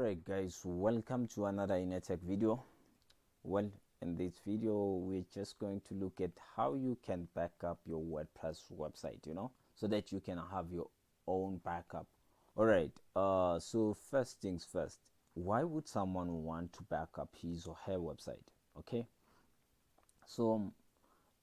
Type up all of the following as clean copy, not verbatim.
Alright guys, welcome to another InnerTech video. Well, in this video we're just going to look at how you can back up your WordPress website, so that you can have your own backup. Alright, so first things first, why would someone want to back up his or her website? Okay, so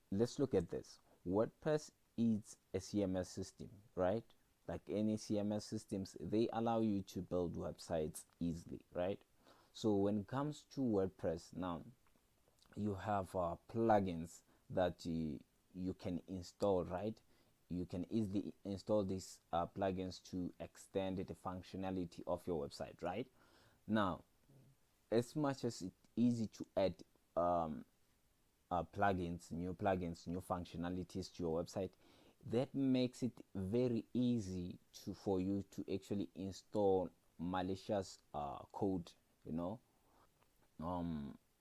let's look at this. WordPress is a CMS system, right? Like any CMS systems, they allow you to build websites easily, right? So when it comes to WordPress, now you have plugins that you can install, right? You can easily install these plugins to extend the functionality of your website, right? Now, as much as it's easy to add plugins, new functionalities to your website, that makes it very easy for you to actually install malicious code,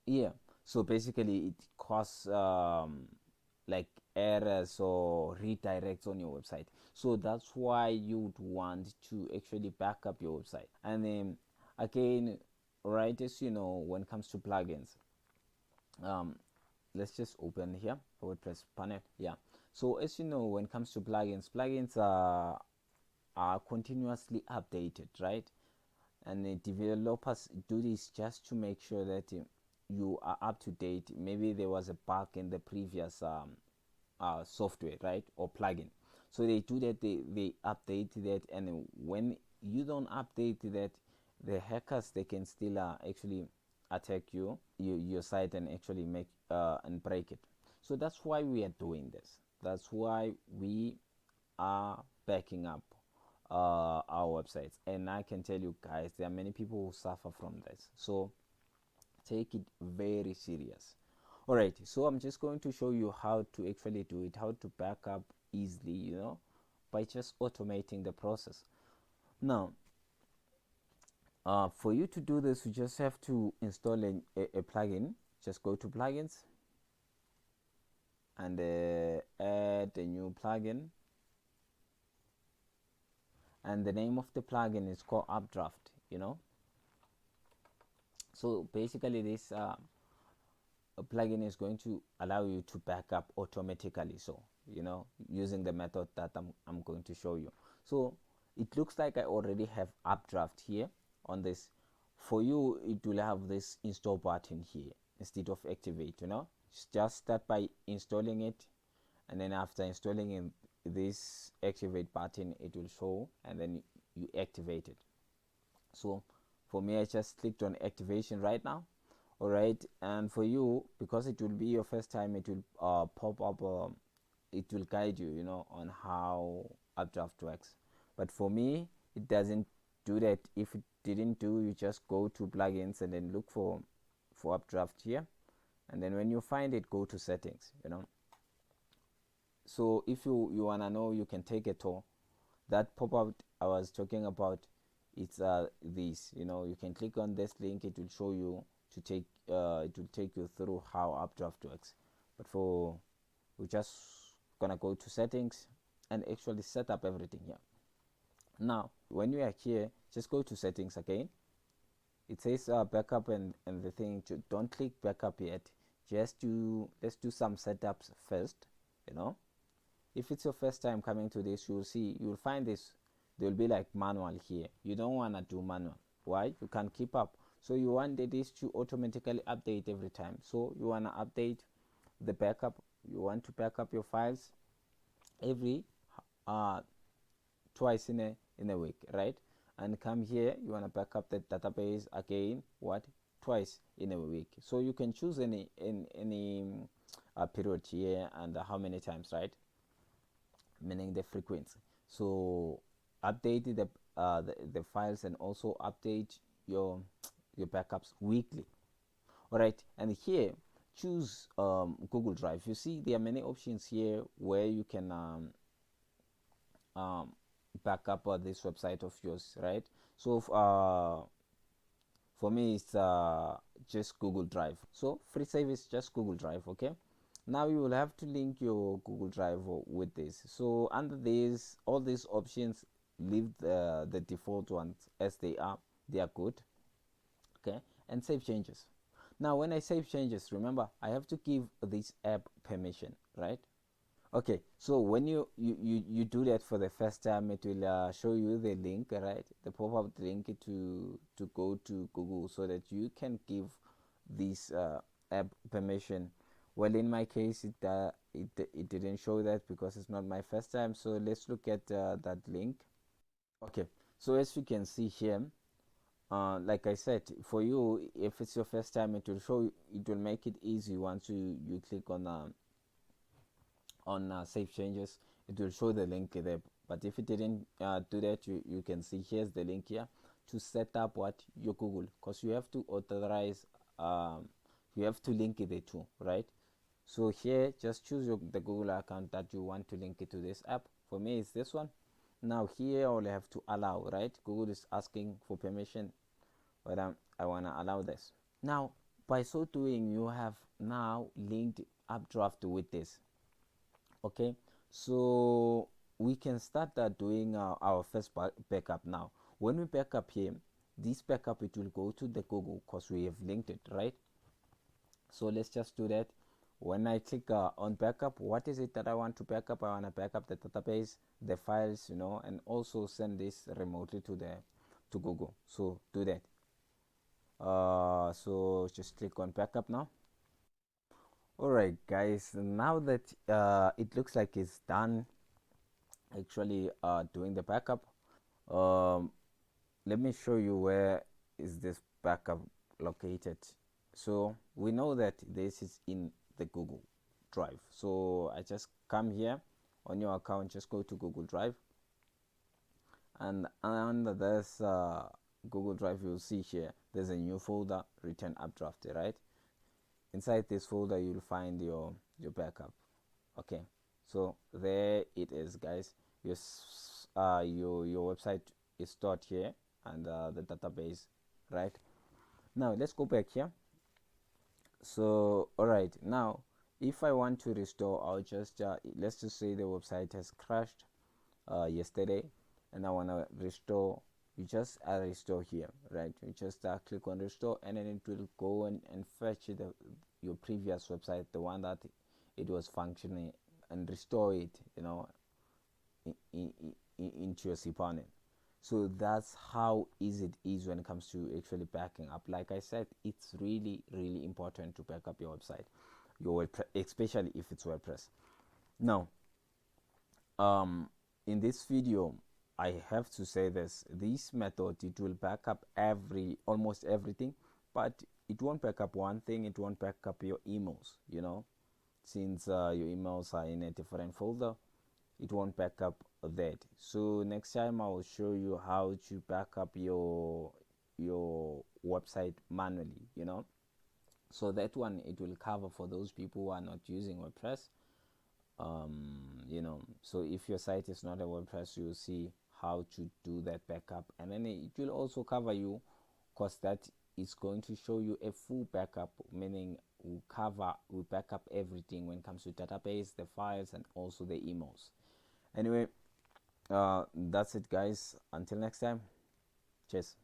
yeah. So basically it causes like errors or redirects on your website. So that's why you would want to actually back up your website. And then again, right, as you know, when it comes to plugins, let's just open here WordPress panel. Yeah, so as you know, when it comes to plugins are continuously updated, right? And the developers do this just to make sure that you are up to date. Maybe there was a bug in the previous software, right, or plugin, so they do that, they update that, and when you don't update that, the hackers, they can still actually attack your site and actually make and break it. So that's why we are doing this. That's why we are backing up our websites. And I can tell you guys, there are many people who suffer from this, so take it very serious. Alright, so I'm just going to show you how to actually do it, how to back up easily, by just automating the process. Now, for you to do this, you just have to install a plugin. Just go to plugins and add a new plugin, and the name of the plugin is called Updraft. So basically this plugin is going to allow you to back up automatically, so using the method that I'm going to show you. So it looks like I already have Updraft here on this. For you, it will have this install button here instead of activate. Just start by installing it, and then after installing it, this activate button, it will show, and then you activate it. So for me, I just clicked on activation right now. Alright, and for you, because it will be your first time, it will pop up, it will guide you, on how Updraft works. But for me, it doesn't do that. If it didn't do, you just go to plugins and then look for Updraft here, and then when you find it, go to settings. So if you wanna know, you can take a tour. That pop-up I was talking about, it's this. You can click on this link, it will show you to take it will take you through how Updraft works. But we're just gonna go to settings and actually set up everything here. Now when we are here, just go to settings again. It says backup, and the thing, don't click backup yet. Let's do some setups first. If it's your first time coming to this, you'll find this, there will be like manual here. You don't want to do manual. Why? You can't keep up. So you want this to automatically update every time. So you want to update the backup. You want to back up your files every twice in a week, right? And come here, you want to back up the database again, twice in a week. So you can choose any period here, and how many times, right? Meaning the frequency. So update the files, and also update your backups weekly. All right, and here choose Google Drive. You see there are many options here where you can back up this website of yours, right? So for me, it's just Google Drive. So free service, just Google Drive. Okay, now you will have to link your Google Drive with this. So under this, all these options, leave the default ones as they are. They are good. Okay, and save changes. Now when I save changes, remember I have to give this app permission, right? Okay, so when you do that for the first time, it will show you the link, right? The pop-up link to go to Google so that you can give this app permission. Well, in my case, it didn't show that because it's not my first time. So let's look at that link. Okay, so as you can see here, like I said, for you, if it's your first time, it will show it will make it easy once you click on save changes. It will show the link there, but if it didn't do that, you can see here's the link here to set up what your Google, because you have to authorize, you have to link the two, right? So here just choose the Google account that you want to link it to this app. For me it's this one. Now here I'll have to allow, right? Google is asking for permission, but I want to allow this. Now by so doing, you have now linked Updraft with this. Okay, so we can start doing our first backup. Now when we back up here, this backup, it will go to the Google because we have linked it, right? So let's just do that. When I click on backup, what is it that I want to back up? I want to back up the database, the files, and also send this remotely to Google. So do that. So just click on backup now. Alright guys, now that it looks like it's done actually doing the backup, let me show you where is this backup located. So we know that this is in the Google Drive. So I just come here on your account, just go to Google Drive, and under this Google Drive, you'll see here there's a new folder, return updraft, right? Inside this folder you'll find your backup. Okay, so there it is, guys. Your website is stored here and the database, right? Now let's go back here. So all right, now if I want to restore, I'll just let's just say the website has crashed yesterday and I want to restore. You just restore here, right? You just click on restore, and then it will go and fetch your previous website, the one that it was functioning, and restore it, into your cPanel. So that's how easy it is when it comes to actually backing up. Like I said, it's really important to back up your website, your WordPress, especially if it's WordPress. Now in this video, I have to say this method, it will back up almost everything, but it won't back up one thing. It won't back up your emails, since your emails are in a different folder. It won't back up that. So next time I will show you how to back up your website manually, so that one, it will cover for those people who are not using WordPress. So if your site is not a WordPress, you'll see how to do that backup, and then it will also cover you, because that is going to show you a full backup, meaning we back up everything when it comes to database, the files, and also the emails. Anyway, that's it guys. Until next time, cheers.